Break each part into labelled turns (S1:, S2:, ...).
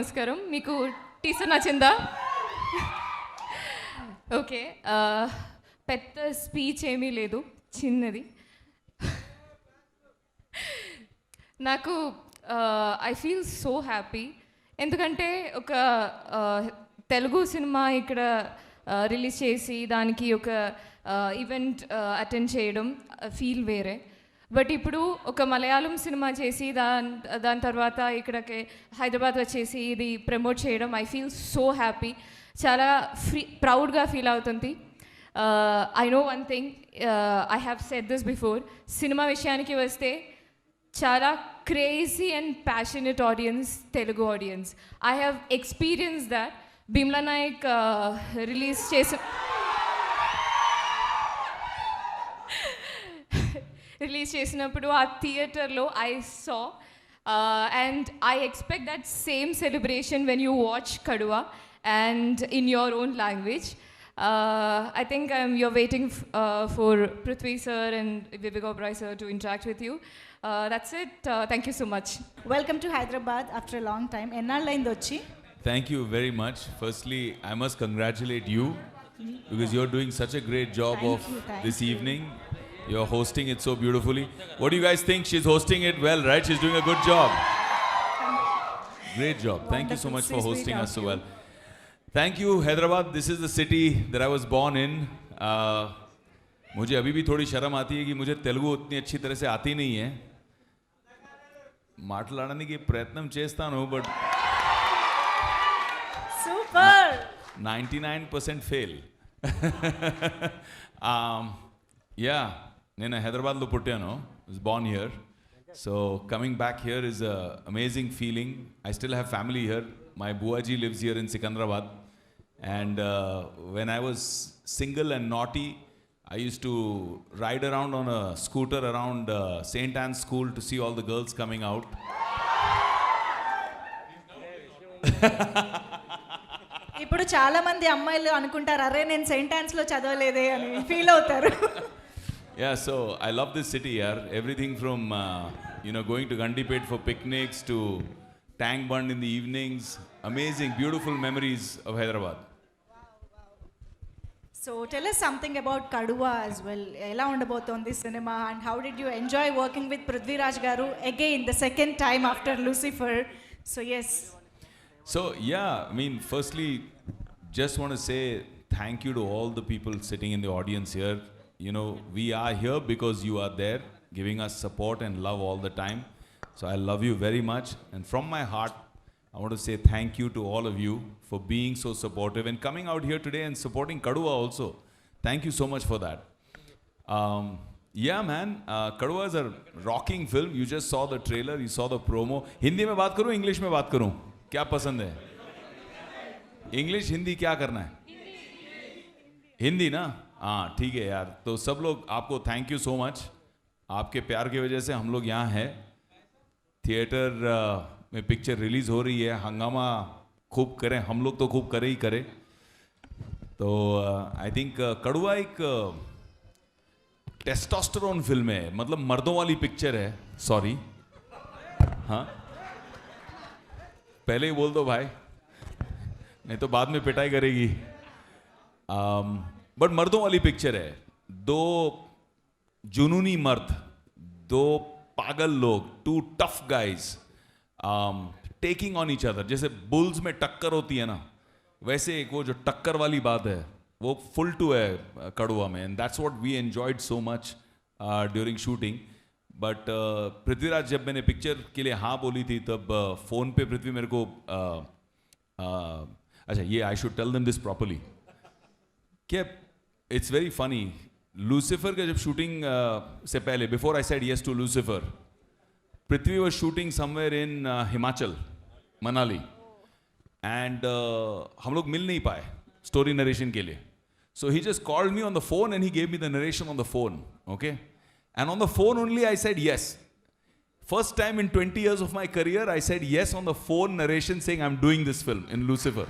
S1: నమస్కారం. మీకు టీసర్ నచ్చిందా? ఓకే, పెద్ద స్పీచ్ ఏమీ లేదు, చిన్నది. నాకు ఐ ఫీల్ సో హ్యాపీ, ఎందుకంటే ఒక తెలుగు సినిమా ఇక్కడ రిలీజ్ చేసి దానికి ఒక ఈవెంట్ అటెండ్ చేయడం ఫీల్ వేరే. బట్ ఇప్పుడు ఒక మలయాళం సినిమా చేసి దాని తర్వాత ఇక్కడికి హైదరాబాద్ వచ్చేసి ఇది ప్రమోట్ చేయడం ఐ ఫీల్ సో హ్యాపీ, చాలా ప్రౌడ్గా ఫీల్ అవుతుంది. I know one thing, I have said this before, cinema విషయానికి వస్తే చాలా crazy and passionate audience Telugu audience. I have experience that. Bheemla Nayak release చేసినప్పుడు ఆ థియేటర్లో I saw, and I expect that same celebration when you watch Kaduva and in your own language. I think you're waiting for Prithvi sir and Vivek Oberoi sir to interact with you. That's it. Thank you so much.
S2: Welcome to Hyderabad after a long time. Ennalaindi vachi?
S3: Thank you very much. Firstly, I must congratulate you because you're doing such a great job this evening. You're hosting it so beautifully. What do you guys think? She's hosting it well, right? She's doing a good job. Great job. Thank you so much for hosting us so well. Thank you, Hyderabad. This is the city that I was born in. मुझे अभी भी थोड़ी शर्म आती है कि मुझे तेलुगु उतनी अच्छी तरह से आती नहीं है. మాట్లాడడానికి ప్రయత్నం చేస్తాను, బట్
S2: సూపర్
S3: 99% ఫెయిల్. యా, నేను హైదరాబాద్లో పుట్టాను. was born here. So coming back here is a amazing feeling. I still have family here. My buaji lives here in Sikandrabad. And when I was single and naughty, I used to ride around on a scooter around St. Anne's School to see all the girls coming out.
S2: ఇప్పుడు చాలా మంది అమ్మాయిలు అనుకుంటారు, అరే నేను Saint Ann's లో చదవలేదే అని feel అవుతారు.
S3: Yeah, so I love this city here. Everything from going to Gandipet for picnics to Tank Bund in the evenings. Amazing, beautiful memories of Hyderabad.
S2: So tell us something about Kaduva as well. Ela undabotundi cinema, and how did you enjoy working with Prithviraj garu again the second time after Lucifer? So yes.
S3: So yeah, I mean, firstly, just want to say thank you to all the people sitting in the audience here. We are here because you are there giving us support and love all the time. So I love you very much, and from my heart I want to say thank you to all of you for being so supportive and coming out here today and supporting Kaduva also. Thank you so much for that. Yeah man, Kaduva is a rocking film. You just saw the trailer, you saw the promo. Hindi mein baat karu, English mein baat karu? Kya pasand hai? English, Hindi kya karna hai? Hindi na? हाँ ठीक है यार. तो सब लोग आपको thank you so much. आपके प्यार की वजह से हम लोग यहाँ हैं. थिएटर में पिक्चर रिलीज़ हो रही है. हंगामा खूब करें, हम लोग तो खूब करे ही करे. तो आई थिंक कड़ुआ एक टेस्टोस्टेरोन फिल्म है, मतलब मर्दों वाली पिक्चर है. सॉरी, हाँ पहले ही बोल दो भाई, नहीं तो बाद में पिटाई करेगी. बट मर्दों वाली पिक्चर है. दो जुनूनी मर्द, दो पागल लोग, two tough guys taking on each other. जैसे बुल्स में टक्कर होती है ना, वैसे एक वो जो टक्कर वाली बात है वो फुल टू है कड़ुआ में. And that's what we enjoyed so much during shooting. But Prithviraj, जब मैंने पिक्चर के लिए हाँ बोली थी तब फ़ोन पे पृथ्वी मेरे को अच्छा ये I should tell them this properly. क्या इट्स वेरी फनी. लूसीफर का जब शूटिंग से पहले, before I said yes to Lucifer, Prithvi was shooting somewhere in Himachal, Manali. And हम लोग मिल नहीं पाए स्टोरी नरेशन के लिए. So he just called me on the phone and he gave me the narration on the phone. Okay, and on the phone only I said yes. First time in 20 years of my career I said yes on the phone narration, saying I'm doing this film in Lucifer.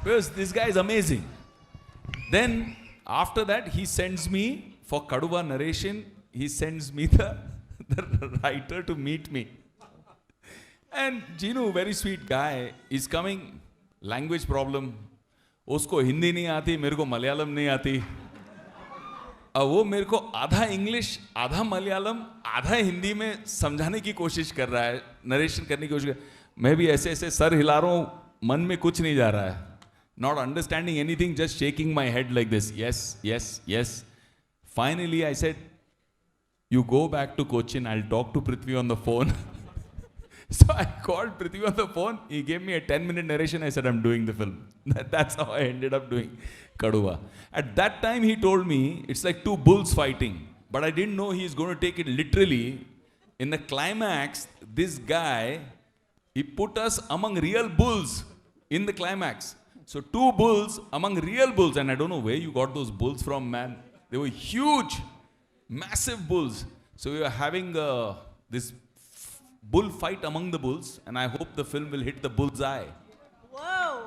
S3: Because this guy is amazing. Then after that he sends me for Kaduva narration, he sends me the writer to meet me. And Jinu, very sweet guy, is coming. Language problem. उसको हिंदी नहीं आती, मेरे को मलयालम नहीं आती. अब वो मेरे को आधा इंग्लिश, आधा मलयालम, आधा हिंदी में समझाने की कोशिश कर रहा है, नरेशन करने की कोशिश कर. मैं भी ऐसे ऐसे सर हिला रहा हूँ, मन में कुछ नहीं जा रहा है. Not understanding anything, just shaking my head like this. Yes, yes, yes. Finally, I said, "You go back to Cochin. I'll talk to Prithvi on the phone." So I called Prithvi on the phone. He gave me a 10-minute narration. I said, "I'm doing the film." That's how I ended up doing Kaduva. At that time, he told me it's like two bulls fighting, but I didn't know he's going to take it literally. In the climax, this guy, he put us among real bulls in the climax. So two bulls among real bulls, and I don't know where you got those bulls from, man. They were huge, massive bulls. So we were having this bull fight among the bulls, and I hope the film will hit the bull's eye.
S2: Whoa!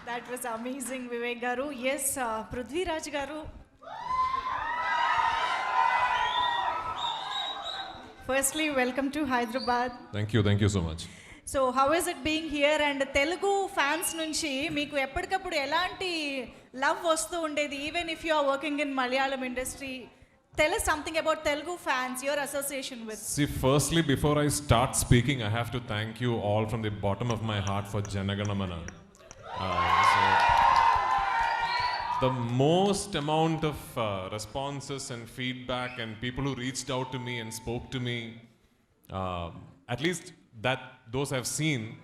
S2: That was amazing, Vivek Garu. Yes, Prithviraj Garu. Firstly, welcome to Hyderabad.
S4: Thank you so much.
S2: So, how is it being here? And Telugu fans nunchi meeku eppadikappudu elanti love vastu undedi, even if you are working in Malayalam industry. Tell us something about Telugu fans, your association with.
S4: See, firstly, before I start speaking, I have to thank you all from the bottom of my heart for Janagana Mana. The most amount of responses and feedback and people who reached out to me and spoke to me, at least that those I've seen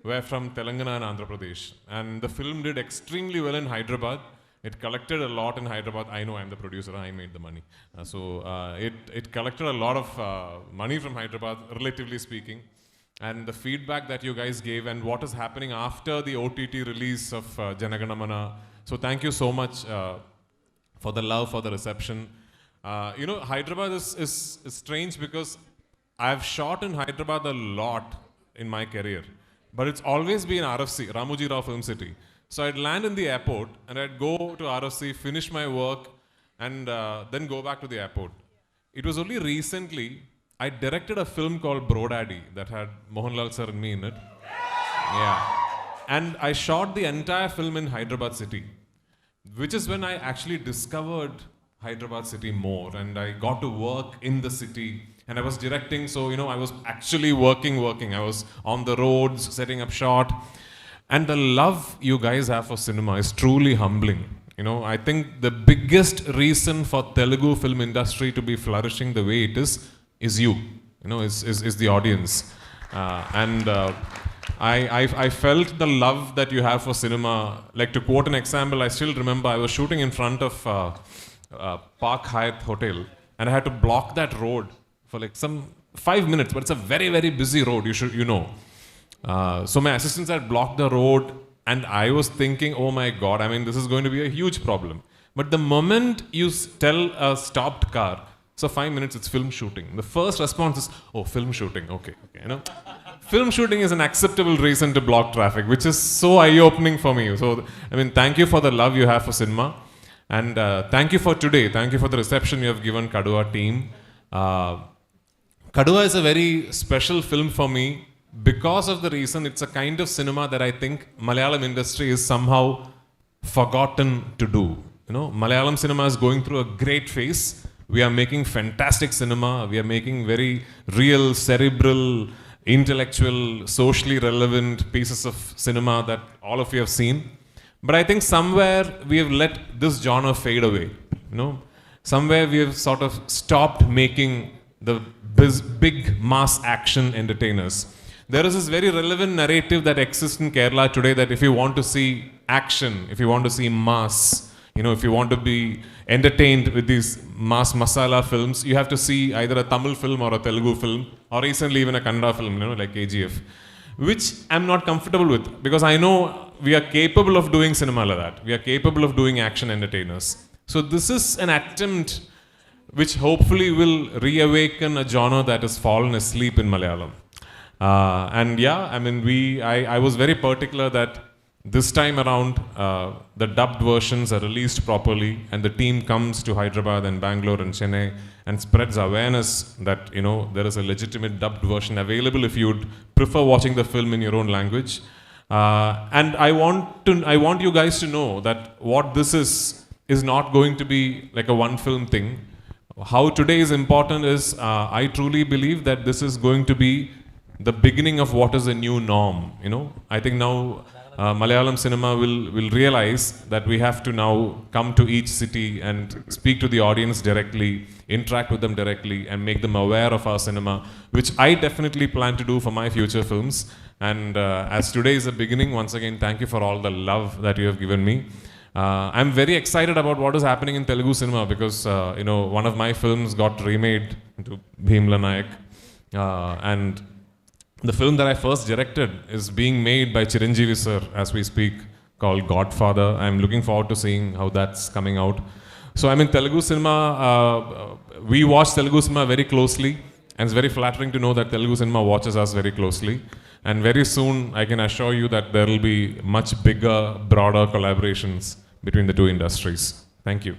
S4: were from Telangana and Andhra Pradesh. And the film did extremely well in Hyderabad. It collected a lot in Hyderabad. I know I'm the producer, I made the money. It collected a lot of money from Hyderabad, relatively speaking. And the feedback that you guys gave and what is happening after the OTT release of Janagana Mana. So thank you so much for the love, for the reception. Hyderabad is strange because I've shot in Hyderabad a lot in my career. But it's always been RFC, Ramoji Rao Film City. So I'd land in the airport and I'd go to RFC, finish my work, and then go back to the airport. It was only recently I directed a film called Aadi that had Mohanlal sir and me in it. Yeah. And I shot the entire film in Hyderabad city, which is when I actually discovered Hyderabad city more, and I got to work in the city. And I was directing, so I was actually working. I was on the roads, setting up shot. And the love you guys have for cinema is truly humbling. I think the biggest reason for Telugu film industry to be flourishing the way it is you. Is the audience. I felt the love that you have for cinema. Like, to quote an example, I still remember I was shooting in front of Park Hyatt Hotel, and I had to block that road for like some 5 minutes, but it's a very, very busy road, so my assistants had blocked the road, and I was thinking, oh my God, this is going to be a huge problem. But the moment you tell a stopped car, so 5 minutes, it's film shooting. The first response is, oh, film shooting, okay. Film shooting is an acceptable reason to block traffic, which is so eye-opening for me. So, thank you for the love you have for cinema. And thank you for today. Thank you for the reception you have given Kaduva team. Kaduva is a very special film for me because of the reason it's a kind of cinema that I think Malayalam industry is somehow forgotten to do. Malayalam cinema is going through a great phase. We are making fantastic cinema. We are making very real, cerebral, intellectual, socially relevant pieces of cinema that all of you have seen. But I think somewhere we have let this genre fade away. Somewhere we have sort of stopped making the big mass action entertainers. There is this very relevant narrative that exists in Kerala today that if you want to see action, if you want to see mass, if you want to be entertained with these mass masala films, you have to see either a Tamil film or a Telugu film, or recently even a Kannada film, like KGF, which I'm not comfortable with, because I know we are capable of doing cinema like that. We are capable of doing action entertainers. So this is an attempt which hopefully will reawaken a genre that has fallen asleep in Malayalam. I was very particular that this time around, the dubbed versions are released properly, and the team comes to Hyderabad and Bangalore and Chennai and spreads awareness that, you know, there is a legitimate dubbed version available if you'd prefer watching the film in your own language. And I want you guys to know that what this is not going to be like a one film thing. How today is important is, I truly believe that this is going to be the beginning of what is a new norm. You know, I think now Malayalam cinema will realize that we have to now come to each city and speak to the audience directly, interact with them directly, and make them aware of our cinema, which I definitely plan to do for my future films. And as today is the beginning, once again, thank you for all the love that you have given me. I'm very excited about what is happening in Telugu cinema because, you know, one of my films got remade into Bhimla Nayak. And the film that I first directed is being made by Chiranjeevi sir as we speak, called Godfather. I'm looking forward to seeing how that's coming out. So I'm in Telugu cinema. We watch Telugu cinema very closely, and it's very flattering to know that Telugu cinema watches us very closely. And very soon, I can assure you that there will be much bigger, broader collaborations between the two industries. Thank you.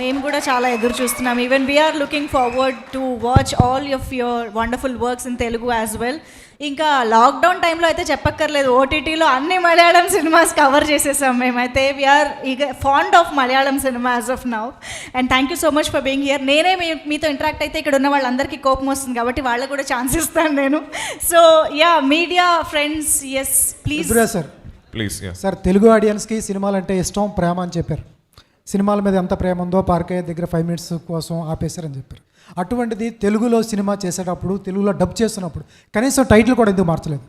S2: మేము కూడా చాలా ఎదురు చూస్తున్నాం. Even we're looking forward to watch all of your wonderful works in Telugu as well. ఇంకా lockdown టైంలో అయితే చెప్పక్కర్లేదు, ఓటీటీలో అన్ని మలయాళం సినిమాస్ కవర్ చేసేసాం మేమైతే. We're fond of Malayalam cinema as of now. And thank you so much for being here. నేనే మీతో ఇంటరాక్ట్ అయితే ఇక్కడ ఉన్న వాళ్ళందరికీ కోపం వస్తుంది కాబట్టి వాళ్ళకు కూడా ఛాన్స్ ఇస్తాను నేను. So yeah, media friends, yes please.
S5: Sir
S4: please.
S5: Sir, Telugu ఆడియన్స్కి సినిమాలంటే ఇష్టం, ప్రేమ అని చెప్పారు. సినిమాల మీద ఎంత ప్రేమ ఉందో పార్కయ్య దగ్గర 5 minutes కోసం ఆపేశారని చెప్పారు. అటువంటిది తెలుగులో సినిమా చేసేటప్పుడు, తెలుగులో డబ్ చేస్తున్నప్పుడు కనీసం టైటిల్ కూడా ఎందుకు మార్చలేదు?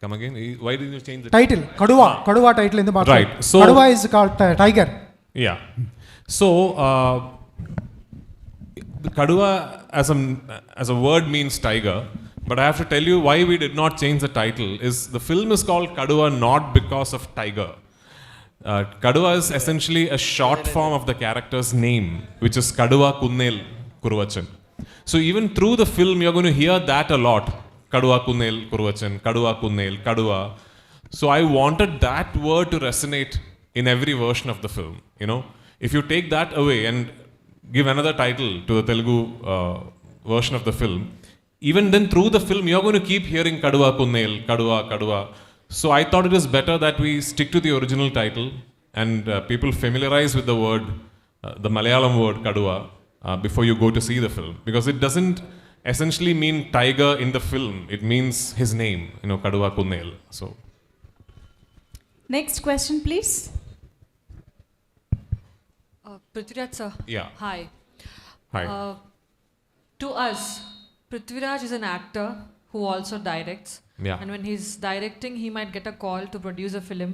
S4: Come again? Why did you change the
S5: title? Kaduva title ఎందుకు మార్చలేదు?
S4: Right. So
S5: కడువా is called tiger.
S4: Yeah. So Kaduva as a word means tiger, but I have to tell you why we did not change the title. Is the film is called Kaduva not because of tiger. Kaduva is essentially a short form of the character's name, which is Kaduva Kunnel Kuruvachan. So even through the film, you're going to hear that a lot. Kaduva Kunnel Kuruvachan, Kaduva Kunnel, Kaduva. So I wanted that word to resonate in every version of the film. You know, if you take that away and give another title to the Telugu version of the film, even then through the film, you're going to keep hearing Kaduva Kunnel, Kaduva, Kaduva. So I thought it is better that we stick to the original title and people familiarize with the word, the Malayalam word Kaduva, before you go to see the film. Because it doesn't essentially mean tiger in the film. It means his name, you know, Kaduva Kunnel. So.
S2: Next question, please.
S6: Prithviraj sir.
S4: Yeah.
S6: Hi.
S4: Hi.
S6: To us, Prithviraj is an actor who also directs.
S4: Yeah.
S6: And when he's directing, he might get a call to produce a film,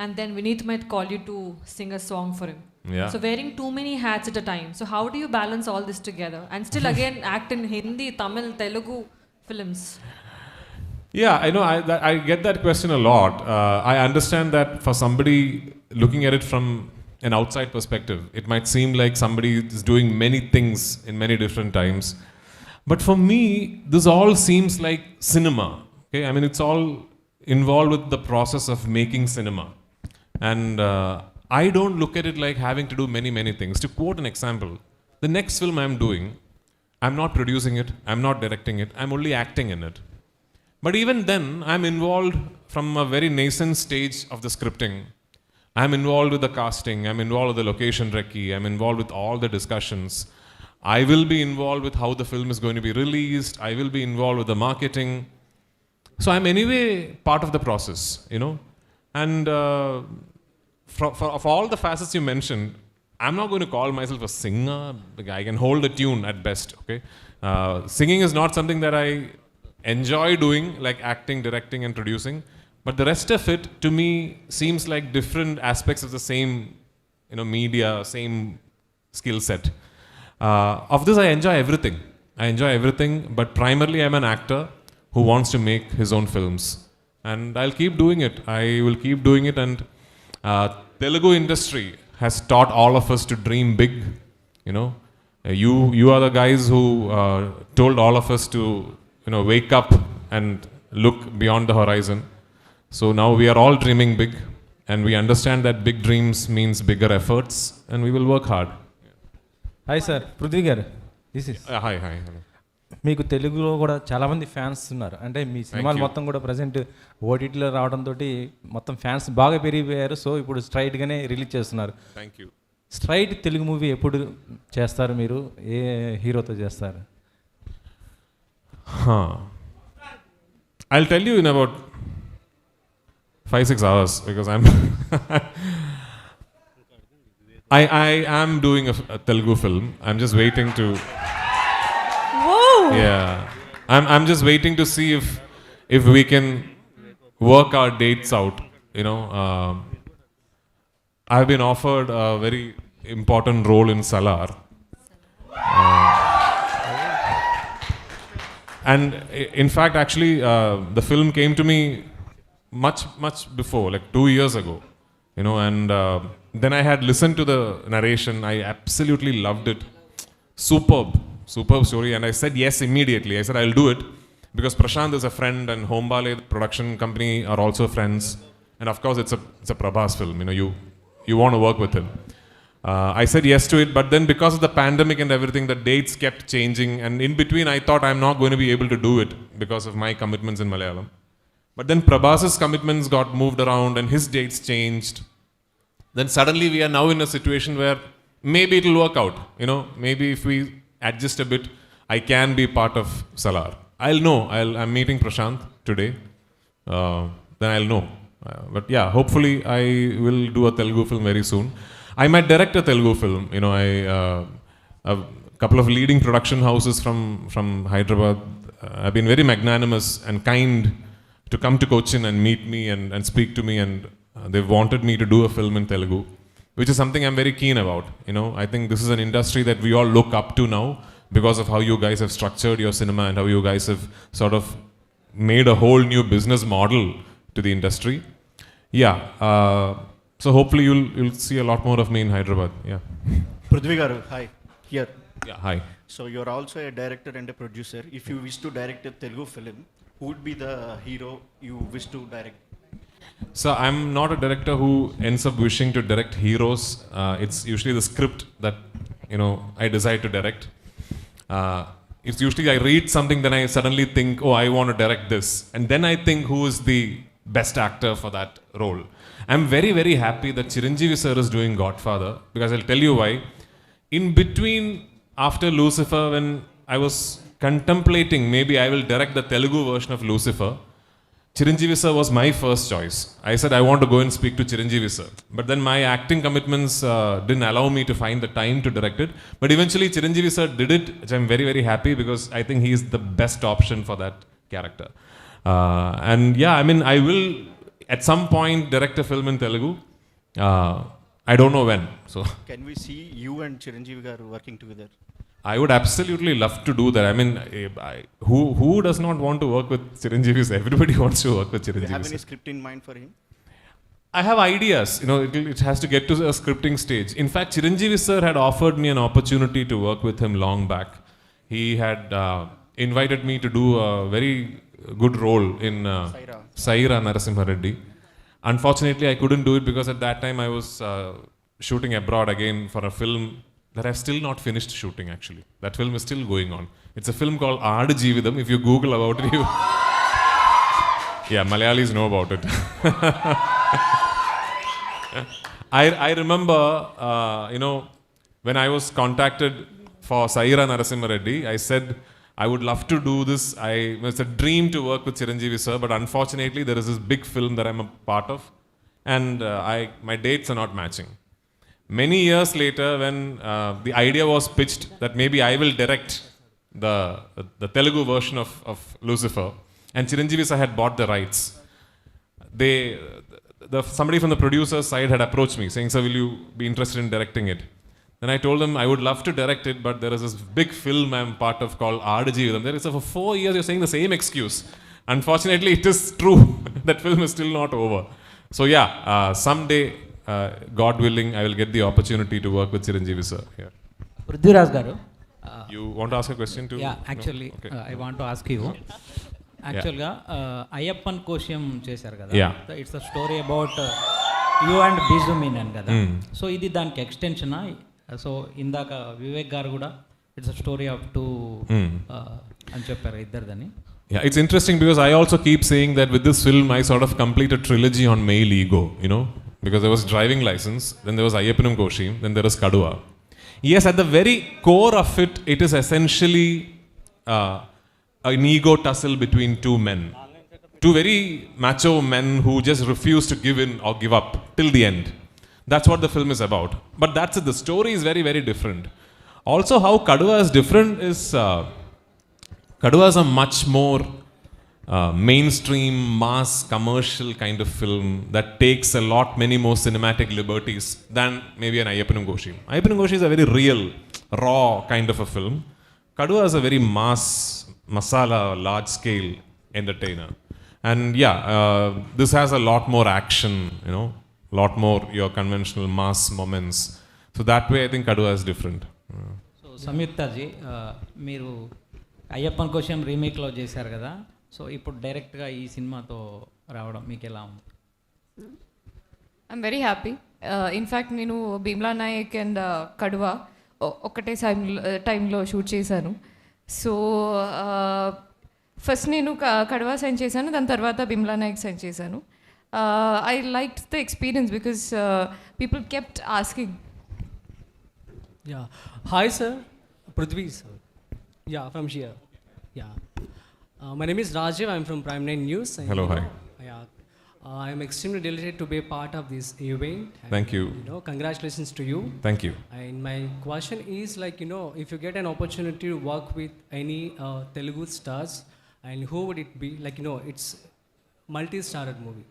S6: and then Vineet might call you to sing a song for him.
S4: Yeah.
S6: So wearing too many hats at a time. So how do you balance all this together and still again act in Hindi, Tamil, Telugu films?
S4: Yeah, I know. I get that question a lot. I understand that for somebody looking at it from an outside perspective, it might seem like somebody is doing many things in many different times. But for me, this all seems like cinema. Okay, I mean, it's all involved with the process of making cinema. And I don't look at it like having to do many things. To quote an example, the next film I'm doing, I'm not producing it, I'm not directing it, I'm only acting in it. But even then, I'm involved from a very nascent stage of the scripting. I'm involved with the casting, I'm involved with the location recce, I'm involved with all the discussions. I will be involved with how the film is going to be released, I will be involved with the marketing. So I'm anyway part of the process, you know. And of all the facets you mentioned, I'm not going to call myself a singer. I can hold a tune at best, okay. Singing is not something that I enjoy doing, like acting, directing and producing. But the rest of it, to me, seems like different aspects of the same, you know, media, same skill set. Of this, I enjoy everything. But primarily, I'm an actor who wants to make his own films. And I'll keep doing it. I will keep doing it. And Telugu industry has taught all of us to dream big. You know, you are the guys who told all of us to, you know, wake up and look beyond the horizon. So now we are all dreaming big. and we understand that big dreams means bigger efforts, and we will work hard.
S7: Hi sir, Prithvi గారు. This is
S4: Hi, hi. Hello.
S7: మీకు తెలుగులో కూడా చాలామంది fans ఉన్నారు. అంటే మీ సినిమాలు
S4: you.
S7: మొత్తం కూడా ప్రజెంట్ ఓటీటీలో రావడంతో మొత్తం ఫ్యాన్స్ బాగా పెరిగిపోయారు. సో ఇప్పుడు స్ట్రైట్గానే రిలీజ్ చేస్తున్నారు.
S4: Thank you.
S7: Straight Telugu movie ఎప్పుడు చేస్తారు మీరు? ఏ హీరోతో చేస్తారు?
S4: I'll tell you in about 5-6 hours because I am doing a Telugu film. I'm just waiting to.
S2: Whoa!
S4: Yeah, I'm just waiting to see if we can work our dates out. You know, I've been offered a very important role in Salar. And in fact, actually, the film came to me much before, like 2 years ago, you know, and then I had listened to the narration. I absolutely loved it. Superb story, and I said yes immediately. I said I'll do it because Prashant is a friend, and Hombale, the production company, are also friends, and of course it's a Prabhas film. You know, you want to work with him. I said yes to it, but then because of the pandemic and everything, the dates kept changing, and in between I thought I'm not going to be able to do it because of my commitments in Malayalam. But then Prabhas's commitments got moved around and his dates changed. Then suddenly we are now in a situation where maybe it will work out. You know, maybe if we adjust a bit, I can be part of Salar. I'll know. I'm meeting Prashant today. Then I'll know. But yeah, hopefully I will do a Telugu film very soon. I might direct a Telugu film. You know, a couple of leading production houses from Hyderabad have been very magnanimous and kind to come to Cochin and meet me and speak to me, and they've wanted me to do a film in Telugu, which is something I'm very keen about. You know, I think this is an industry that we all look up to now because of how you guys have structured your cinema and how you guys have sort of made a whole new business model to the industry. Yeah. So hopefully you'll see a lot more of me in Hyderabad. Yeah.
S8: Prithvi garu, hi. Here.
S4: Yeah. Hi.
S8: So you're also a director and a producer. If you wish to direct a Telugu film, who would be the hero you wish to direct?
S4: So I'm not a director who ends up wishing to direct heroes. It's usually the script that, you know, I decide to direct. It's usually I read something, then I suddenly think, oh, I want to direct this, and then I think who is the best actor for that role. I'm very, very happy that Chiranjeevi sir is doing Godfather, because I'll tell you why. In between, after Lucifer, when I was contemplating maybe I will direct the Telugu version of Lucifer, Chiranjeevi sir was my first choice. I said I want to go and speak to Chiranjeevi sir. But then my acting commitments didn't allow me to find the time to direct it. But eventually Chiranjeevi sir did it, which I'm very, very happy because I think he is the best option for that character. And yeah, I mean, I will at some point direct a film in Telugu. I don't know when. So
S8: Can we see you and Chiranjeevi garu working together?
S4: I would absolutely love to do that. I mean, who does not want to work with Chiranjeevi sir? Everybody wants to work with
S8: Do you have
S4: Chiranjeevi
S8: any
S4: sir.
S8: script in mind for him?
S4: I have ideas. You know, it has to get to a scripting stage. In fact, Chiranjeevi sir had offered me an opportunity to work with him long back. He had invited me to do a very good role in Saira Narasimha Reddy. Unfortunately, I couldn't do it because at that time I was shooting abroad again for a film that I've still not finished shooting actually. That film is still going on. It's a film called Aadi. If you Google about it, yeah, Malayalis know about it. I remember, you know, when I was contacted for Saira Narasimha Reddy, I said, I would love to do this. It's a dream to work with Chiranjeevi sir, but unfortunately there is this big film that I'm a part of, and my dates are not matching. Many years later, when the idea was pitched that maybe I will direct the Telugu version of Lucifer, and Chiranjeevi sir had bought the rights, somebody from the producer's side had approached me saying, sir, will you be interested in directing it? Then I told them I would love to direct it, but there is this big film I'm part of called Aadi. There is for 4 years you're saying the same excuse. Unfortunately, it is true. That film is still not over. So yeah, someday, God willing, I will get the opportunity to work with Chiranjeevi sir. Yeah.
S9: Prithviraj garu.
S4: You want to ask a question too?
S9: Yeah, actually,
S4: No? Okay.
S9: I want to ask you. Actually, Ayyappan Koshiyum చేశారు కదా.
S4: Yeah.
S9: It's a story about you and Biju Menon కదా, so ఇది దానికి ఎక్స్టెన్షనా? So ఇందాక వివేక్ గారు కూడా it's a story of two అని చెప్పారు ఇద్దరిదని.
S4: Yeah, it's interesting because I also keep saying that with this film I sort of complete a trilogy on male ego, you know, because there was driving license, then there was Ayyappanam Koshim, then there was Kaduva. Yes, at the very core of it, it is essentially an ego tussle between two men. Two very macho men who just refuse to give in or give up till the end. That's what the film is about. But that's it. The story is very, very different. Also, how Kaduva is different is Kaduva is a much more mainstream, mass, commercial kind of film that takes a lot many more cinematic liberties than maybe an Ayyappanam Koshim. Ayyappanam Koshim is a very real, raw kind of a film. Kaduva is a very mass, masala, large scale entertainer. And yeah, this has a lot more action, you know, lot more your conventional mass moments. So that way I think Kaduva is different.
S9: So Samyuktaji, మీరు అయ్యప్పన్ కోసం రీమేక్లో చేశారు కదా, so ఇప్పుడు డైరెక్ట్గా ఈ సినిమాతో రావడం మీకు ఎలా ఉంది?
S1: I'm very happy. ఇన్ఫ్యాక్ట్ నేను భీమ్లా నాయక్ అండ్ కడువా ఒకటే టైంలో షూట్ చేశాను. సో ఫస్ట్ నేను కడువా సెండ్ చేశాను, దాని తర్వాత భీమ్లా నాయక్ సెండ్ చేశాను. I like the experience because people kept asking.
S10: Yeah. Hi, sir. Prithvi, sir. Yeah, from here. Yeah. My name is Rajiv. I'm from Prime 9 News. And,
S4: Hello, hi.
S10: Yeah. I'm extremely delighted to be a part of this event. And,
S4: Thank you.
S10: You know, congratulations to you.
S4: Thank you.
S10: And my question is, like, you know, if you get an opportunity to work with any Telugu stars, and who would it be? Like, you know, it's multi-starred movie.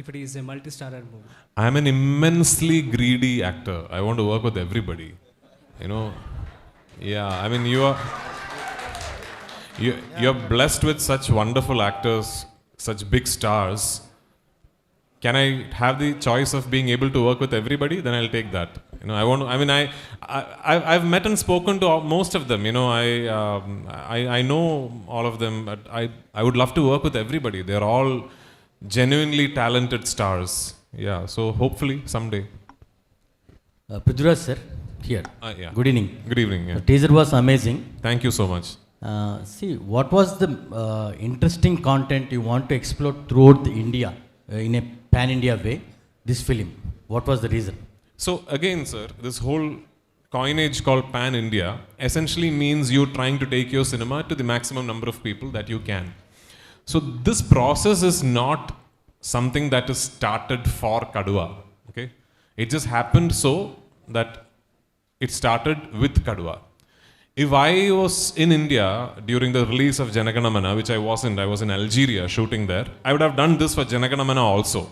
S10: If it is a multi-starred movie.
S4: I'm an immensely greedy actor. I want to work with everybody. You know, yeah, I mean, you're blessed with such wonderful actors, such big stars. Can I have the choice of being able to work with everybody? Then I'll take that. You know, I've met and spoken to most of them. You know, I know all of them, but I would love to work with everybody. They're all genuinely talented stars. Yeah, so hopefully someday.
S11: Prithviraj sir, here.
S4: Yeah.
S11: Good evening.
S4: Good evening. Yeah.
S11: The teaser was amazing.
S4: Thank you so much.
S11: See, what was the interesting content you want to explore throughout India in a pan-India way? This film. What was the reason?
S4: So again, sir, this whole coinage called pan-India essentially means you trying to take your cinema to the maximum number of people that you can. So this process is not something that is started for Kaduva. Okay, it just happened so that it started with Kaduva. If I was in India during the release of Janaganamana, which I wasn't, I was in Algeria shooting there, I would have done this for Janaganamana also.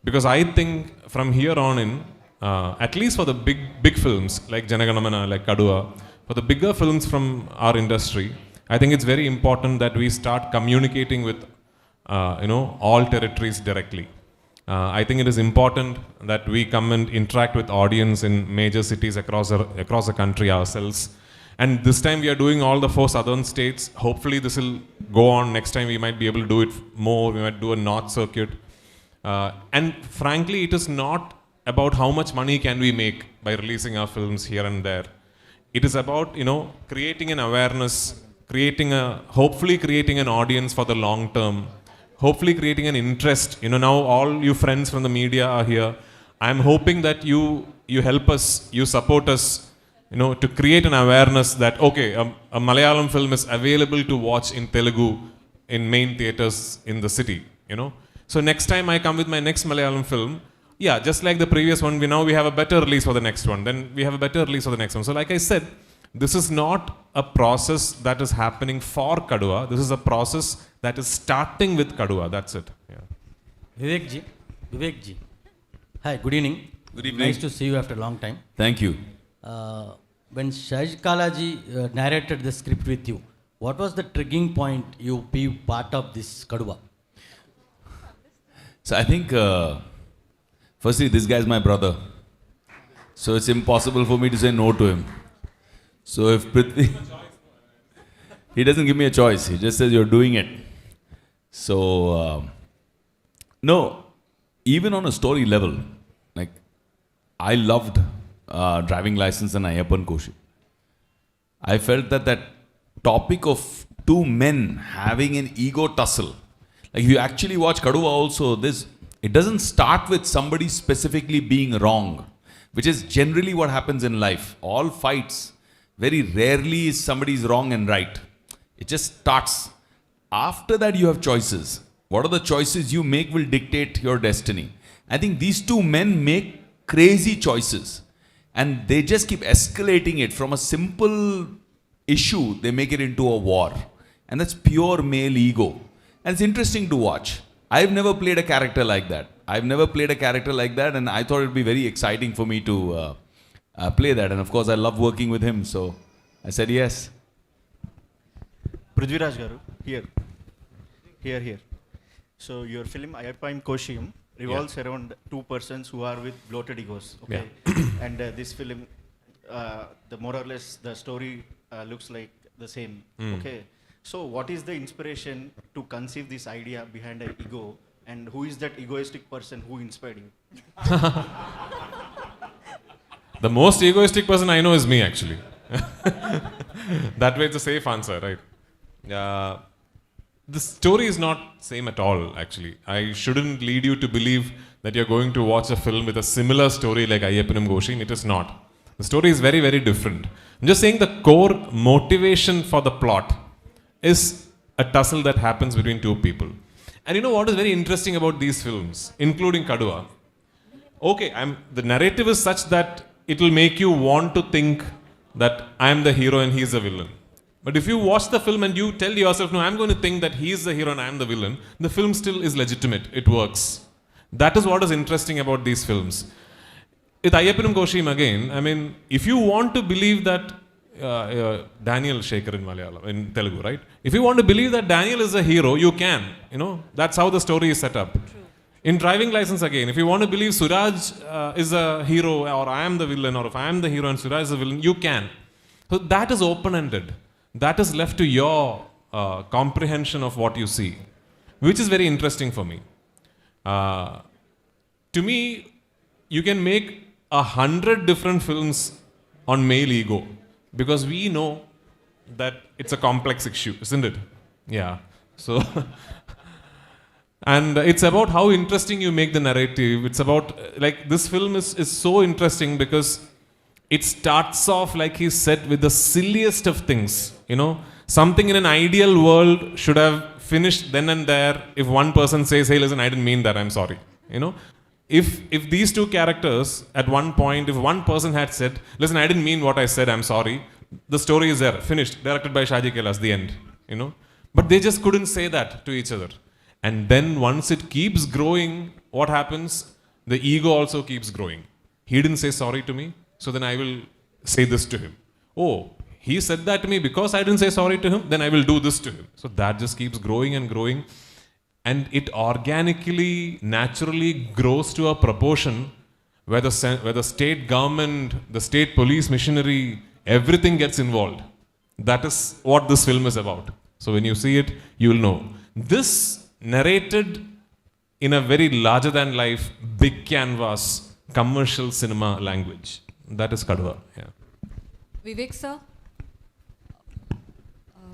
S4: Because I think from here on in, at least for the big films like Janaganamana, like Kaduva, for the bigger films from our industry, I think it's very important that we start communicating with, you know, all territories directly. I think it is important that we come and interact with audience in major cities across the country ourselves. And this time we are doing all the 4 southern states. Hopefully this will go on. Next time we might be able to do it more. We might do a north circuit. And frankly, it is not about how much money can we make by releasing our films here and there. It is about, you know, creating an awareness, hopefully creating an audience for the long term. Hopefully creating an interest. You know, now all you friends from the media are here. I'm hoping that you help us, you support us, you know, to create an awareness that, okay, a Malayalam film is available to watch in Telugu in main theaters in the city, you know. So next time I come with my next Malayalam film, yeah, just like the previous one, we have a better release for the next one. Then we have a better release for the next one. So like I said, this is not a process that is happening for Kaduva. This is a process that is starting with Kaduva. That's it. Yeah.
S11: Vivek ji. Hi, good evening.
S3: Good evening.
S11: Nice to see you after a long time.
S3: Thank you.
S11: When Kalaji narrated the script with you, what was the triggering point you be part of this Kaduva?
S3: So I think, firstly, this guy is my brother. So it's impossible for me to say no to him. So if Prithvi, he doesn't give me a choice. He just says, you're doing it. So, no, even on a story level, I loved driving license and Ayyappan Koshi. I felt that topic of two men having an ego tussle. Like if you actually watch Kaduva also, it doesn't start with somebody specifically being wrong, which is generally what happens in life. All fights, very rarely is somebody's wrong and right. It just starts. After that you have choices. What are the choices you make will dictate your destiny. I think these two men make crazy choices and they just keep escalating it from a simple issue, they make it into a war. And that's pure male ego. And it's interesting to watch. I've never played a character like that. And I thought it would be very exciting for me to play that. And of course, I love working with him. So I said yes.
S8: Prithviraj garu, here. So your film Ayyappan Koshiyam revolves around two persons who are with bloated egos. Okay, and this film, the more or less the story looks like the same. Okay, so what is the inspiration to conceive this idea behind an ego, and who is that egoistic person who inspired you?
S4: The most egoistic person I know is me, actually. That way it's a safe answer, right? The story is not same at all, actually. I shouldn't lead you to believe that you're going to watch a film with a similar story like Ayyappanam Koshiyam. It is not. The story is very, very different. I'm just saying the core motivation for the plot is a tussle that happens between two people. And you know what is very interesting about these films, including Kaduva? Okay, the narrative is such that it will make you want to think that I'm the hero and he's the villain. But if you watch the film and you tell yourself, no, I'm going to think that he's the hero and I'm the villain, the film still is legitimate. It works. That is what is interesting about these films. With Ayyappanam Koshiyam again, I mean, if you want to believe that Daniel Shekhar in Malayalam, in Telugu, right? If you want to believe that Daniel is a hero, you can. You know, that's how the story is set up. True. In Driving License again, if you want to believe Suraj is a hero or I am the villain, or if I am the hero and Suraj is the villain, you can. So that is open-ended. That is left to your comprehension of what you see, which is very interesting for me. To me, you can make 100 different films on male ego because we know that it's a complex issue, isn't it? Yeah. So, and it's about how interesting you make the narrative. It's about, like, this film is so interesting because it starts off, like he said, with the silliest of things. You know, something in an ideal world should have finished then and there if one person says, hey, listen, I didn't mean that, I'm sorry. You know, if these two characters at one point, if one person had said, listen, I didn't mean what I said, I'm sorry, the story is there, finished, directed by Shaji Kailas, the end. You know, but they just couldn't say that to each other. And then once it keeps growing, what happens? The ego also keeps growing. He didn't say sorry to me, so then I will say this to him. Oh, he said that to me because I didn't say sorry to him, then I will do this to him. So that just keeps growing and growing. And it organically, naturally grows to a proportion where the state government, the state police machinery, everything gets involved. That is what this film is about. So when you see it, you will know. This narrated in a very larger than life, big canvas, commercial cinema language. That is Kaduva. Yeah.
S6: Vivek sir.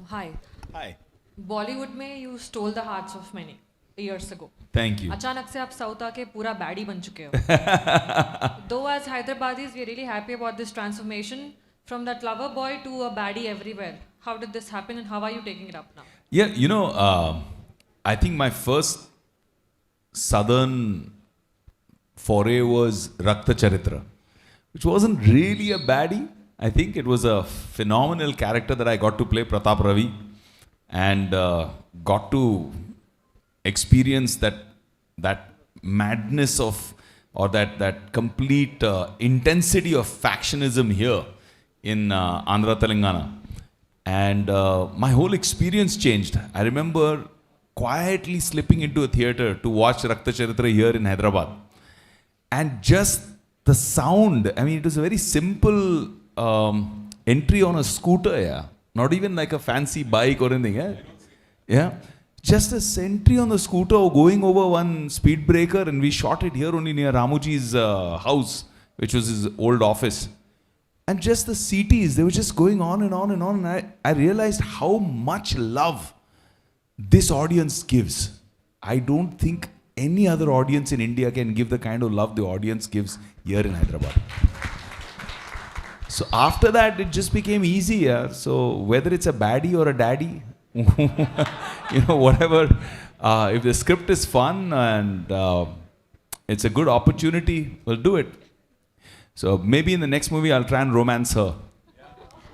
S6: Hi.
S3: Hi.
S6: Bollywood में you stole the hearts of many years ago
S3: Thank you.
S6: अचानक से आप south आके पूरा baddie बन चुके हो दो as Hyderabadis we really happy about this transformation from that lover boy to a baddie everywhere how did this happen and how are you taking it up now
S3: Yeah, you know, I think my first southern foray was Rakta Charitra, which wasn't really a baddie. I think it was a phenomenal character that I got to play, Pratap Ravi, and got to experience that madness of, or that complete intensity of factionism here in Andhra Telangana. And my whole experience changed. I remember quietly slipping into a theater to watch Rakta Charitra here in Hyderabad. And just the sound, I mean, it was a very simple entry on a scooter, yeah. Not even like a fancy bike or anything, yeah. Yeah. Just a entry on the scooter going over one speed breaker, and we shot it here only near Ramuji's house, which was his old office. And just the CTs, they were just going on and on and on. And I realized how much love this audience gives. I don't think any other audience in India can give the kind of love the audience gives here in Hyderabad. So after that, it just became easier. So whether it's a baddie or a daddy, whatever, if the script is fun and it's a good opportunity, we'll do it. So maybe in the next movie, I'll try and romance her.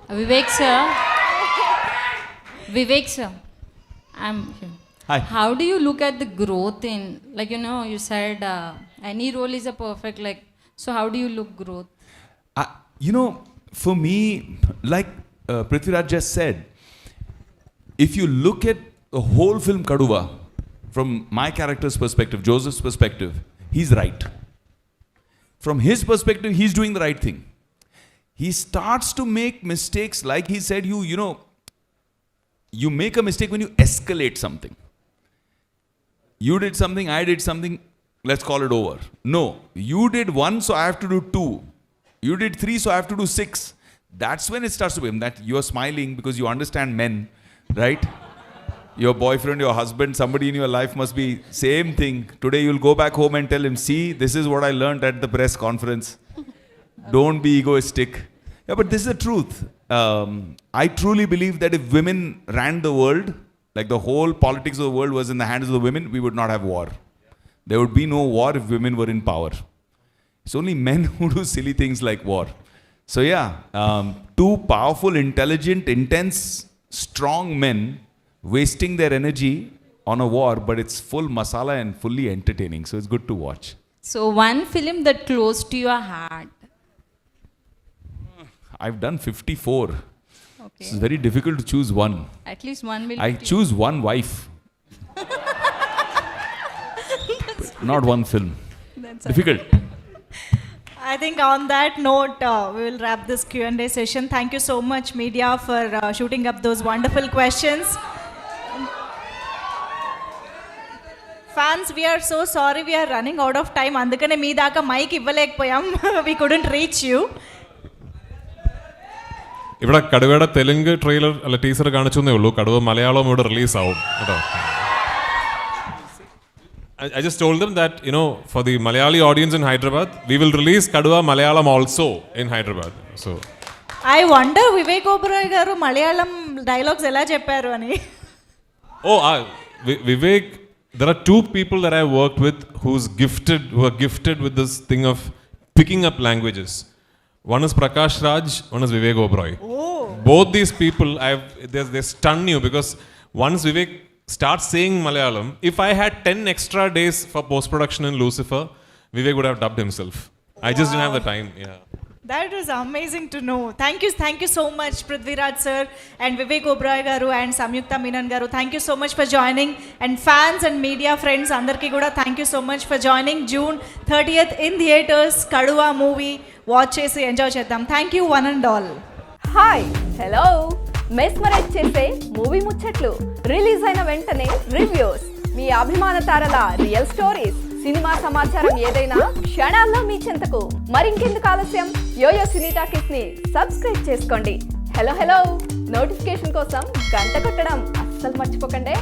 S12: Vivek sir, I'm here.
S3: Hi.
S12: How do you look at the growth in, you said any role is a perfect, so how do you look growth?
S3: For me, like Prithviraj just said, if you look at the whole film Kaduva, from my character's perspective, Joseph's perspective, he's right. From his perspective, he's doing the right thing. He starts to make mistakes, like he said, you make a mistake when you escalate something. You did something, I did something, let's call it over. No, you did 1, so I have to do 2. You did 3, so I have to do 6. That's when it starts to become that you're smiling because you understand men, right? Your boyfriend, your husband, somebody in your life must be same thing. Today you'll go back home and tell him, see, this is what I learned at the press conference. Don't be egoistic. Yeah, but this is the truth. I truly believe that if women ran the world, like the whole politics of the world was in the hands of the women, we would not have war. There would be no war if women were in power. It's only men who do silly things like war. So yeah, 2 powerful, intelligent, intense, strong men wasting their energy on a war, but it's full masala and fully entertaining. So it's good to watch.
S12: So one film that close to your heart.
S3: I've done 54.
S12: Okay.
S3: It's very difficult to choose one.
S12: At least one will.
S3: I choose one wife. Not one film.
S2: That's
S3: difficult.
S2: I think on that note, we will wrap this Q&A session. Thank you so much, media, for shooting up those wonderful questions. Fans, we are so sorry we are running out of time. Andukane mee daaka mic ivvalekpoyam. We couldn't reach you.
S4: ഇവിടെ കടുവയുടെ Telugu trailer അല്ല teaser കാണിച്ചേ ഉള്ളൂ. കടുവ മലയാളം ഇവിടെ release ആവും കേട്ടോ. I just told them that, for the Malayali audience in Hyderabad, we will release Kaduva Malayalam also in Hyderabad. So
S2: I wonder Vivek Oberoi garu Malayalam dialogues ela chepparu ani.
S4: Vivek, there are 2 people that I worked with who are gifted with this thing of picking up languages. One is Prakash Raj, one is Vivek Oberoi. Both these people, they stun you because once Vivek starts saying Malayalam, if I had 10 extra days for post-production in Lucifer, Vivek would have dubbed himself. I just didn't have the time. Yeah.
S2: That was amazing to know. Thank you so much, Prithviraj sir and Vivek Oberoi garu and Samyuktha Menon garu. Thank you so much for joining. And fans and media friends, andarki kuda thank you so much for joining. June 30th in theatres, Kaduva movie. Watch chesi enjoy cheddam. Thank you one and all.
S13: Hi hello mesmerize చేసే movie ముచ్చట్లు release అయిన వెంటనే reviews మీ అభిమాన తారల real stories cinema సమాచారం ఏదైనా క్షణాల్లో మీ చెంతకు మరింకెందుకు ఆలస్యం యోయో సినీ టాకీస్ ని సబ్స్క్రైబ్ చేసుకోండి. హలో నోటిఫికేషన్ కోసం గంట కొట్టడం అస్సలు మర్చిపోకండి.